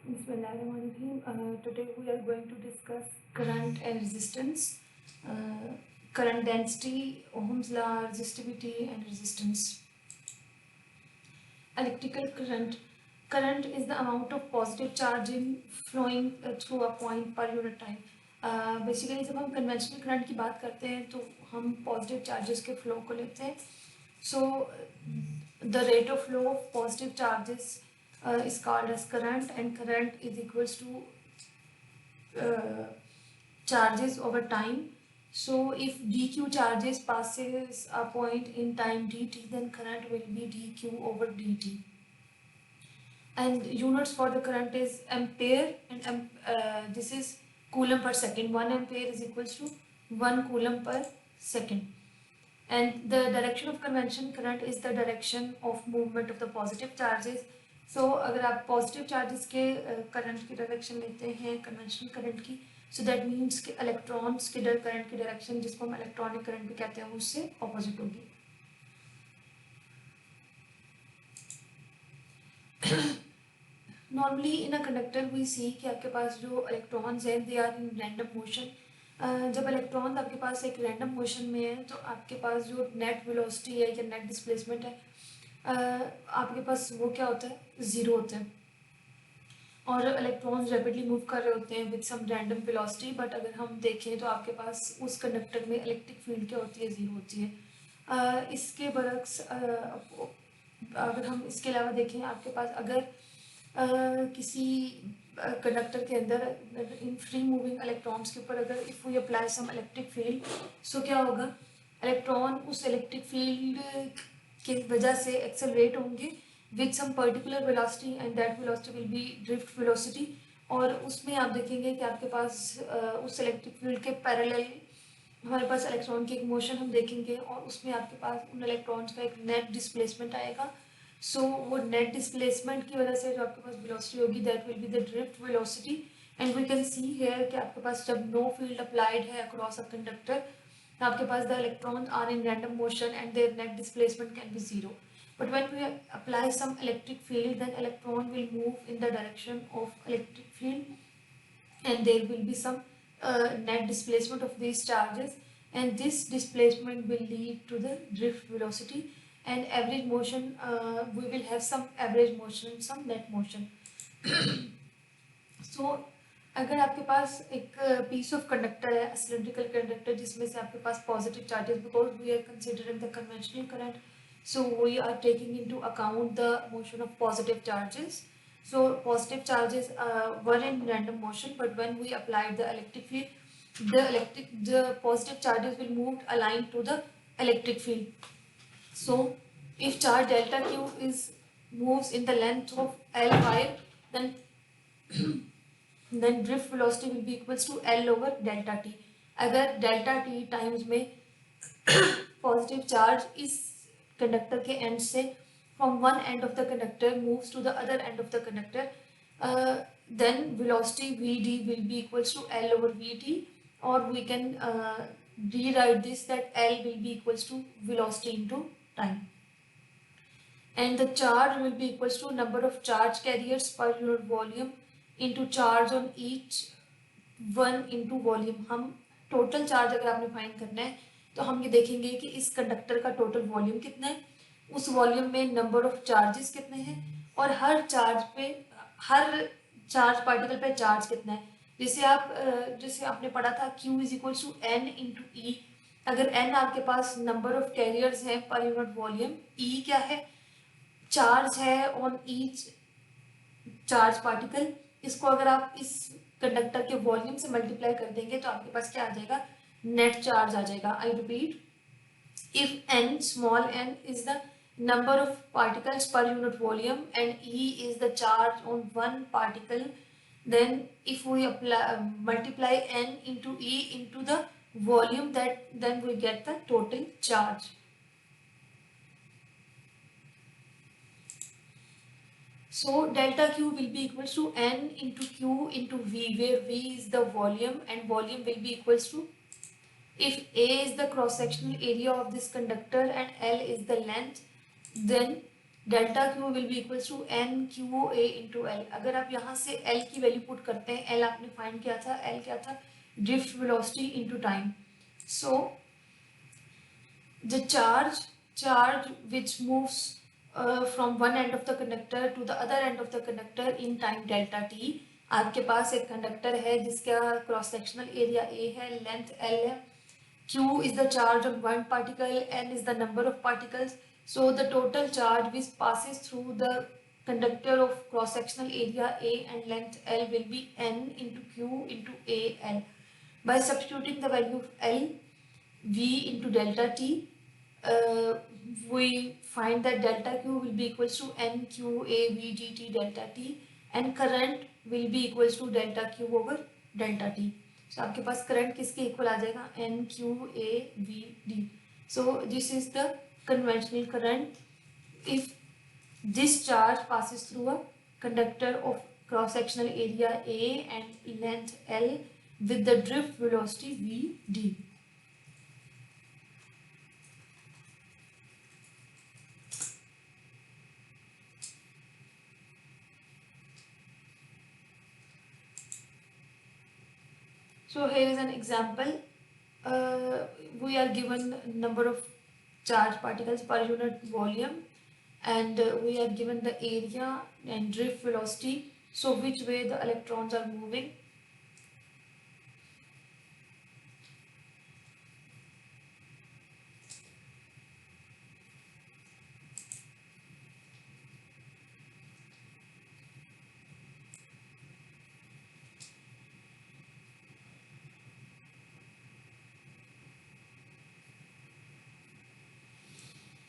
Bismillahirrahmanirrahim. Today we are going to discuss current and resistance, current density, Ohm's law, resistivity and resistance. Electrical current. Current is the amount of positive charge in flowing through a point per unit time. Basically जब हम conventional current की बात करते हैं तो हम positive charges के flow को लेते हैं. So the rate of flow of positive charges is called as current, and current is equals to charges over time. So if dq charges passes a point in time dt, then current will be dq over dt. And units for the current is ampere, and this is coulomb per second. 1 ampere is equals to 1 coulomb per second. And the direction of convention current is the direction of movement of the positive charges. So अगर आप positive charges के current की direction लेते हैं conventional current की, so that means कि electrons के current की डायरेक्शन, जिसको हम इलेक्ट्रॉनिक करंट भी कहते हैं, उससे ऑपोजिट होगी. Normally in a conductor we see कि आपके पास जो इलेक्ट्रॉन्स हैं they are in random motion. जब इलेक्ट्रॉन आपके पास एक रैंडम मोशन में है तो आपके पास जो नेट वेलोसिटी है या नेट डिस्प्लेसमेंट है, आपके पास वो क्या होता है, ज़ीरो होता है. और इलेक्ट्रॉन्स रैपिडली मूव कर रहे होते हैं with some random velocity. But अगर हम देखें तो आपके पास उस कंडक्टर में इलेक्ट्रिक फील्ड क्या होती है, ज़ीरो होती है. इसके बरक्स अगर हम इसके अलावा देखें, आपके पास अगर किसी कंडक्टर के अंदर इन फ्री मूविंग इलेक्ट्रॉन्स के ऊपर अगर if we apply some electric field, so क्या होगा, इलेक्ट्रॉन उस इलेक्ट्रिक फील्ड की वजह से एक्सेलरेट होंगे with some particular velocity, and that velocity will be drift velocity. और उसमें आप देखेंगे कि आपके पास उस इलेक्ट्रिक फील्ड के पैरेलल हमारे पास इलेक्ट्रॉन की एक मोशन हम देखेंगे, और उसमें आपके पास उन इलेक्ट्रॉन्स का एक नेट डिस्प्लेसमेंट आएगा. सो वो नेट डिस्प्लेसमेंट की वजह से जो आपके पास वेलोसिटी होगी that will be the drift velocity. And we can see here कि आपके पास जब नो फील्ड अप्लाइड है अक्रॉस अ कंडक्टर, आपके पास the electrons are in random motion and their net displacement can be zero. But when we apply some electric field, then electron will move in the direction of electric field, and there will be some net displacement of these charges, and this displacement will lead to the drift velocity. And average motion, we will have some average motion, some net motion. So अगर आपके पास एक piece of conductor है, cylindrical conductor, जिसमें से आपके पास positive charges, because we are considering the conventional current, so we are taking into account the motion of positive charges. So positive charges were in random motion, but when we applied the electric field, the positive charges will move aligned to the electric field. So if charge delta q is moves in the length of l wire, then then drift velocity will be equals to L over delta t. अगर delta t times में positive charge इस conductor के and से from one end of the conductor moves to the other end of the conductor, then velocity vd will be equals to L over vt, or we can rewrite this that L will be equals to velocity into time. And the charge will be equals to number of charge carriers per unit volume into charge on each one into volume. हम total charge अगर आपने find करना है तो हम ये देखेंगे कि इस कंडक्टर का टोटल वॉल्यूम कितना है, उस वॉल्यूम में नंबर ऑफ चार्जेस कितने हैं, और हर चार्ज पार्टिकल पे चार्ज कितना है. जैसे आपने पढ़ा था Q is equal to N into e. अगर N आपके पास नंबर ऑफ कैरियर्स हैं पर यूनिट वॉल्यूम, E क्या है, चार्ज है ऑन ईच चार्ज पार्टिकल. इसको अगर आप इस कंडक्टर के वॉल्यूम से मल्टीप्लाई कर देंगे तो आपके पास क्या आ जाएगा, नेट चार्ज आ जाएगा. I repeat, if n small n is the number of particles per unit volume and E is the charge on one particle, then if we multiply n into E into the volume, then we get the total charge. So delta Q will be equals to N into Q into V, where V is the volume and volume will be equals to, if A is the cross sectional area of this conductor and L is the length, then delta Q will be equals to N Q A into L. अगर आप यहाँ से L की value put करते हैं, L आपने find किया था, एल क्या था, drift velocity into time. So the charge which moves from one end of the conductor to the other end of the conductor in time delta t। आपके पास एक कंडक्टर है जिसका क्रॉस सेक्शनल एरिया a है, length l है, q is the charge on one particle, n is the number of particles, so the total charge which passes through the conductor of cross sectional area a and length l will be n into q into a l। by substituting the value of l, v into delta t, uh, we find that delta q will be equals to n q a v dt delta t, and current will be equals to delta q over delta t। so आपके पास current किसके equal आ जाएगा, n q a v d। so this is the conventional current if this charge passes through a conductor of cross sectional area a and length l with the drift velocity v d। So here is an example. We are given number of charge particles per unit volume, and we are given the area and drift velocity. So which way the electrons are moving.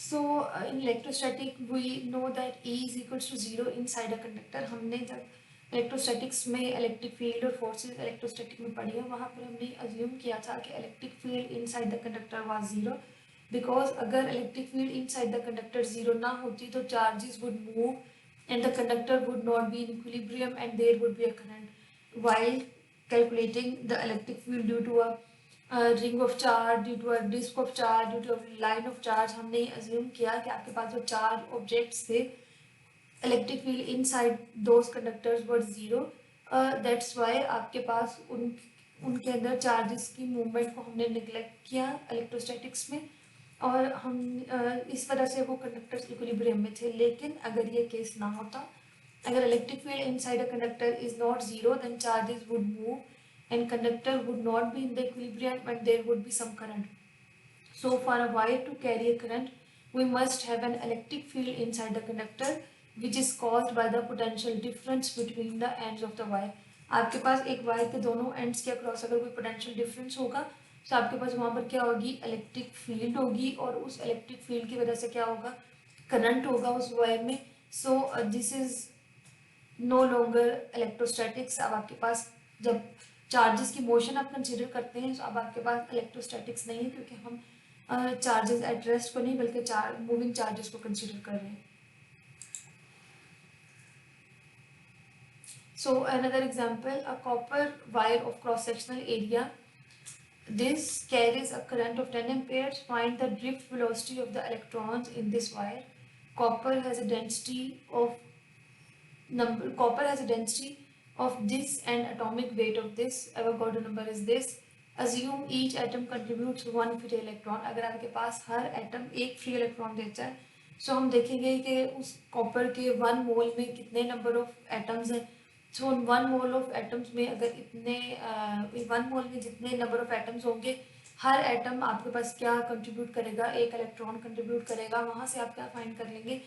So in electrostatic we know that E is equals to 0 inside a conductor। हमने जब electrostatics में electric field और forces electrostatic में पढ़ी है, वहाँ पर हमने अज्यूम किया था कि electric field inside the conductor was 0, because अगर electric field inside the conductor 0 ना होती तो charges would move and the conductor would not be in equilibrium and there would be a current। while calculating the electric field due to a ring of charge, due to a disk of charge, due to a line of charge, हमने assume किया कि आपके पास जो charge objects थे, electric field inside those conductors were 0। that's why आपके पास उनके अंदर चार्जेस की मूवमेंट को हमने निगलेक्ट किया इलेक्ट्रोस्टैटिक्स में, और हम इस वजह से वो कंडक्टर्स इक्विलिब्रियम में थे। लेकिन अगर ये केस ना होता, अगर electric field inside a conductor is not zero, then charges would move and conductor would not be in the equilibrium and there would be some current. so for a wire to carry a current, we must have an electric field inside the conductor which is caused by the potential difference between the ends of the wire। आपके पास एक wire के दोनों ends के across अगर कोई potential difference होगा तो आपके पास वहाँ पर क्या होगी, इलेक्ट्रिक फील्ड होगी, और उस इलेक्ट्रिक फील्ड की वजह से क्या होगा, करंट होगा उस वायर में। So this is no longer electrostatics. अब आपके पास जब चार्जेस की मोशन आप कंसिडर करते हैं तो अब आपके पास इलेक्ट्रोस्टैटिक्स नहीं है, क्योंकि हम चार्जेस एट रेस्ट को नहीं बल्कि मूविंग चार्जेस को कंसिडर कर रहे हैं। So another example, a copper wire of cross sectional area, this carries a current of 10 amperes। find the drift velocity of the electrons in this wire। copper has a density of this and atomic weight of this, Avogadro number is this। assume each atom contributes one free electron। अगर आपके पास हर atom एक free electron देता है, सो हम देखेंगे कि उस copper के 1 मोल में कितने नंबर ऑफ एटम्स हैं। सो 1 मोल ऑफ एटम्स में अगर इतने 1 मोल में जितने नंबर ऑफ एटम्स होंगे, हर एटम आपके पास क्या कंट्रीब्यूट करेगा, एक इलेक्ट्रॉन कंट्रीब्यूट करेगा। वहाँ से आप क्या फाइंड कर लेंगे,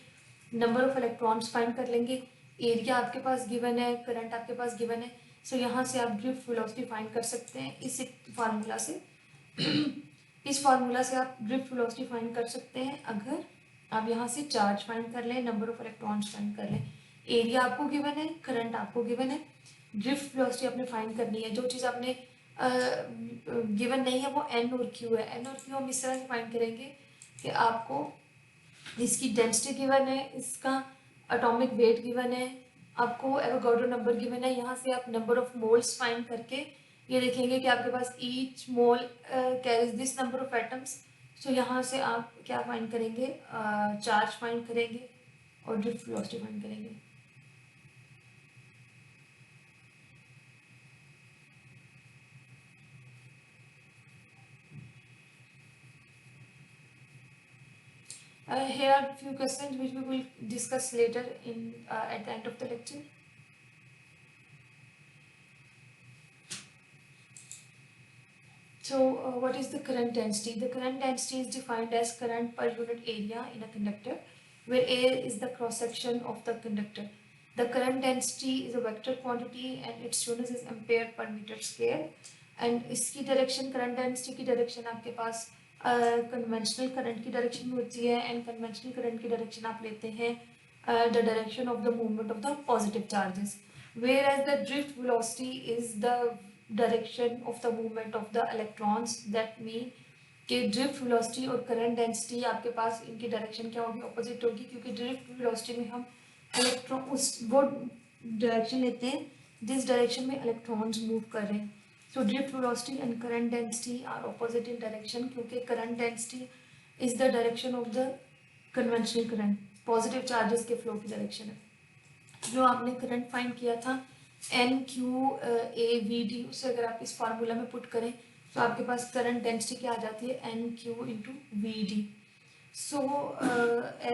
नंबर ऑफ इलेक्ट्रॉन्स फाइंड कर लेंगे, एरिया आपके पास गिवन है, करंट आपके पास गिवन है। सो यहाँ से आप ड्रिफ्ट वेलोसिटी फाइंड कर सकते हैं इस फार्मूला से। इस फार्मूला से आप ड्रिफ्ट वेलोसिटी फाइंड कर सकते हैं अगर आप यहाँ से चार्ज फाइंड कर लें, नंबर ऑफ इलेक्ट्रॉन्स फाइंड कर लें, एरिया आपको गिवन है, करंट आपको गिवन है, ड्रिफ्ट वेलोसिटी आपने फाइंड करनी है। जो चीज़ आपने गिवन नहीं है वो एन और क्यू है। एन और क्यू हम इस तरह से फाइंड करेंगे कि आपको इसकी डेंसिटी गिवन है, इसका एटॉमिक वेट गिवन है, आपको एवोगाड्रो नंबर गिवन है। यहाँ से आप नंबर ऑफ मोल्स फाइंड करके ये देखेंगे कि आपके पास each mole carries this number of atoms. So यहाँ से आप क्या फाइंड करेंगे, चार्ज फाइंड करेंगे। और ड्रिफ्ट वेलोसिटी फाइंड करेंगे। Here are a few questions which we will discuss later in at the end of the lecture. So, what is the current density? The current density is defined as current per unit area in a conductor, where A is the cross section of the conductor. The current density is a vector quantity and its unit is ampere per meter square. And इसकी direction current density की direction आपके पास conventional current की direction में होती है, and conventional current की direction आप लेते हैं the direction of the movement of the positive charges, whereas the drift velocity is the direction of the movement of the electrons. That mean कि drift velocity और current density आपके पास इनकी direction क्या होगी, ऑपोजिट होगी, क्योंकि drift velocity में हम इलेक्ट्रॉन उस वो डायरेक्शन लेते हैं जिस डायरेक्शन में इलेक्ट्रॉन्स मूव कर रहे हैं। So drift velocity and current density are opposite in direction, क्योंकि current density is the direction of the conventional current, positive charges के flow की direction है। जो आपने current find किया था N Q A V D, उसे अगर आप इस फार्मूला में पुट करें तो आपके पास current density क्या आ जाती है, N Q into V D। So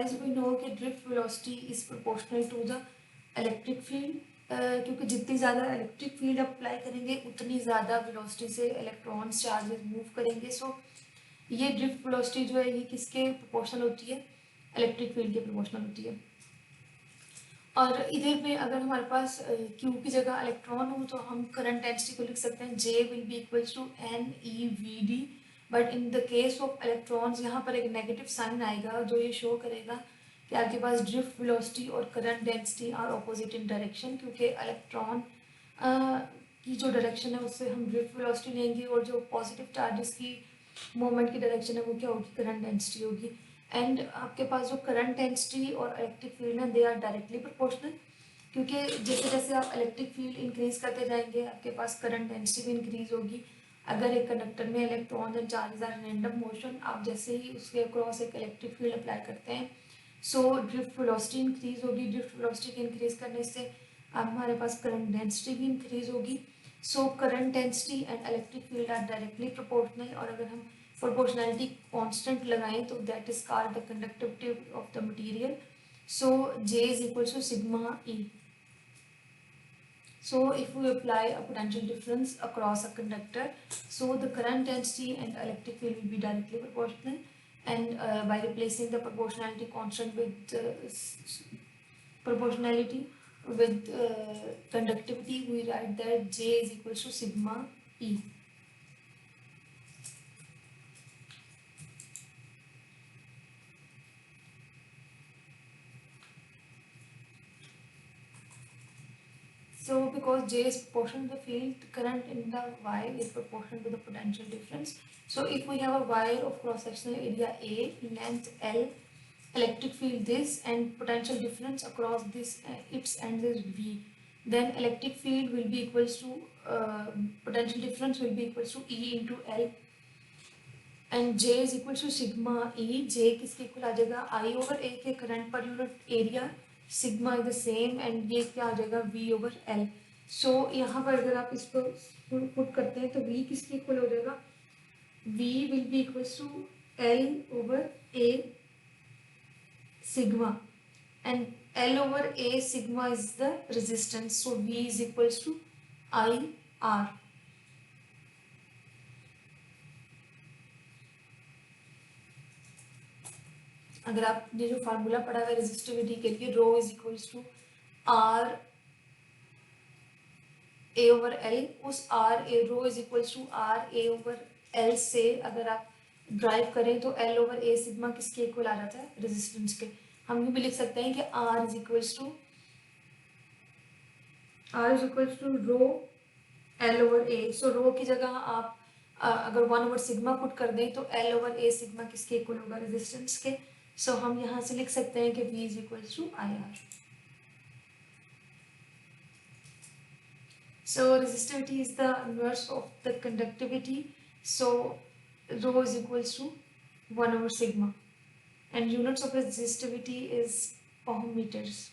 as we know कि drift velocity is proportional to the electric field, क्योंकि जितनी ज़्यादा इलेक्ट्रिक फील्ड अप्लाई करेंगे उतनी ज़्यादा वेलोसिटी से इलेक्ट्रॉन्स चार्जेस मूव करेंगे। सो ये ड्रिफ्ट वेलोसिटी जो है ये किसके प्रोपोर्शनल होती है, इलेक्ट्रिक फील्ड के प्रोपोर्शनल होती है। और इधर में अगर हमारे पास क्यू की जगह इलेक्ट्रॉन हो तो हम करंट डेंसिटी को लिख सकते हैं J will be equals to NeVd, but in the case of electrons यहाँ पर एक नेगेटिव साइन आएगा जो ये शो करेगा कि आपके पास ड्रिफ्ट वेलोसिटी और current density are opposite in direction, क्योंकि इलेक्ट्रॉन की जो डायरेक्शन है उससे हम ड्रिफ्ट वेलोसिटी लेंगे और जो पॉजिटिव चार्जेस की मूवमेंट की डायरेक्शन है वो क्या होगी, करंट डेंसिटी होगी। एंड आपके पास जो करंट डेंसिटी और इलेक्ट्रिक फील्ड है दे आर डायरेक्टली प्रोपोर्शनल, क्योंकि जैसे जैसे आप इलेक्ट्रिक फील्ड इंक्रीज करते जाएंगे आपके पास करंट डेंसिटी भी इंक्रीज होगी। अगर एक कंडक्टर में electron and charges are random motion, आप जैसे ही उसके अक्रॉस एक इलेक्ट्रिक फील्ड अप्लाई करते हैं सो ड्रिफ्ट वेलोसिटी इंक्रीज होगी। ड्रिफ्ट वेलोसिटी के इंक्रीज करने से हमारे पास करंट डेंसिटी भी इंक्रीज होगी। So current density and electric field are directly proportional, और अगर हम प्रोपोर्शनैलिटी कांस्टेंट लगाएं तो that is called the conductivity of the material. So J is equal to sigma E. So if we apply a potential difference across a conductor, so the current density and electric field will be directly proportional, and by replacing the proportionality constant with conductivity, we write that J is equal to sigma E. So because J is proportional to the field, current in the wire is proportional to the potential difference. So if we have a wire of cross-sectional area A, length L, electric field this, and potential difference across this its ends is V, then electric field will be equals to potential difference will be equals to E into L, and J is equals to sigma E. J किसके equal आ जाएगा, I over A के current per unit area, sigma is the same, and ये क्या आ जाएगा, V over L। सो यहाँ पर अगर आप इसको पुट करते हैं तो V किसके इक्वल हो जाएगा, V will be equals to L over A sigma, and L over A sigma is the resistance, so V is equals to IR। अगर आपने जो फार्मूला पढ़ा है रेजिस्टिविटी के लिए, rho is equals to R A over L, उस R A rho is equals to R A over L से अगर आप ड्राइव करें तो एल ओवर ए सिग्मा किसके इक्वल आ जाता है, रेजिस्टेंस के। हम ये भी लिख सकते हैं कि R is equals to rho L over A. So rho की जगह आप अगर 1 ओवर सिग्मा पुट कर दें तो एल ओवर ए सिग्मा किसके इक्वल होगा, रेजिस्टेंस के। सो हम यहाँ से लिख सकते हैं कि V is equals to IR। So resistivity is the inverse of the conductivity. So rho is equals to 1 over sigma, and units of resistivity is ohm meters.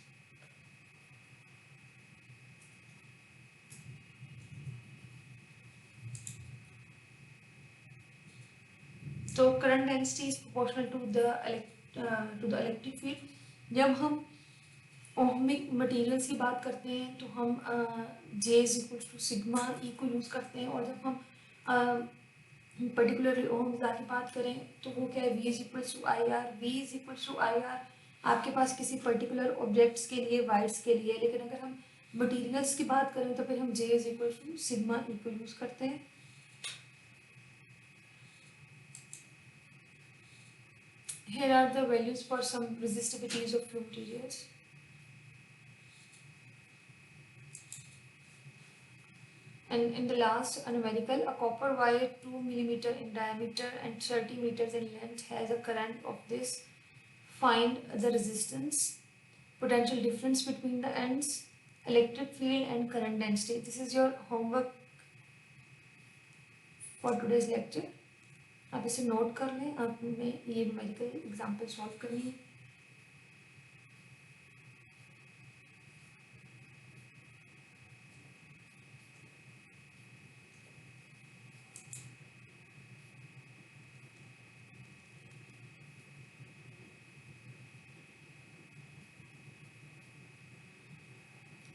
So current density is proportional to the electric field. जब हम ohmic materials की बात करते हैं तो हम J is equal to sigma E को use करते हैं, और जब हम पर्टिकुलरली ओम्स लॉ की बात करें तो वो क्या है, V is equal to I R. V is equal to I R आपके पास किसी पर्टिकुलर ऑब्जेक्ट्स के लिए, वाइट्स के लिए, लेकिन अगर हम मटेरियल्स की बात करें तो फिर हम J is equal to sigma E को यूज़ करते हैं। Here are the values for some resistivities of few materials. And in the last, a numerical, a copper wire 2 mm in diameter and 30 meters in length has a current of this. Find the resistance, potential difference between the ends, electric field and current density. This is your homework for today's lecture. आप इसे note कर लें, आपने ये numerical example solve करनी है.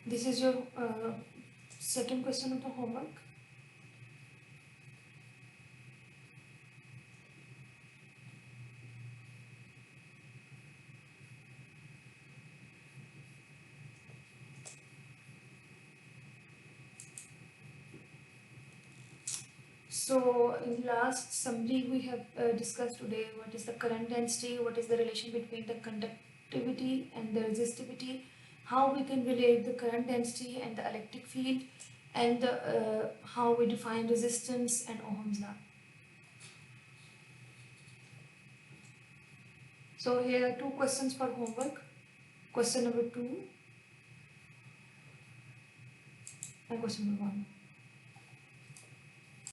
This is your second question of the homework. So in last summary we have discussed today what is the current density, what is the relation between the conductivity and the resistivity, how we can relate the current density and the electric field, and how we define resistance and Ohm's law. So here are two questions for homework. Question number 2 and question number 1.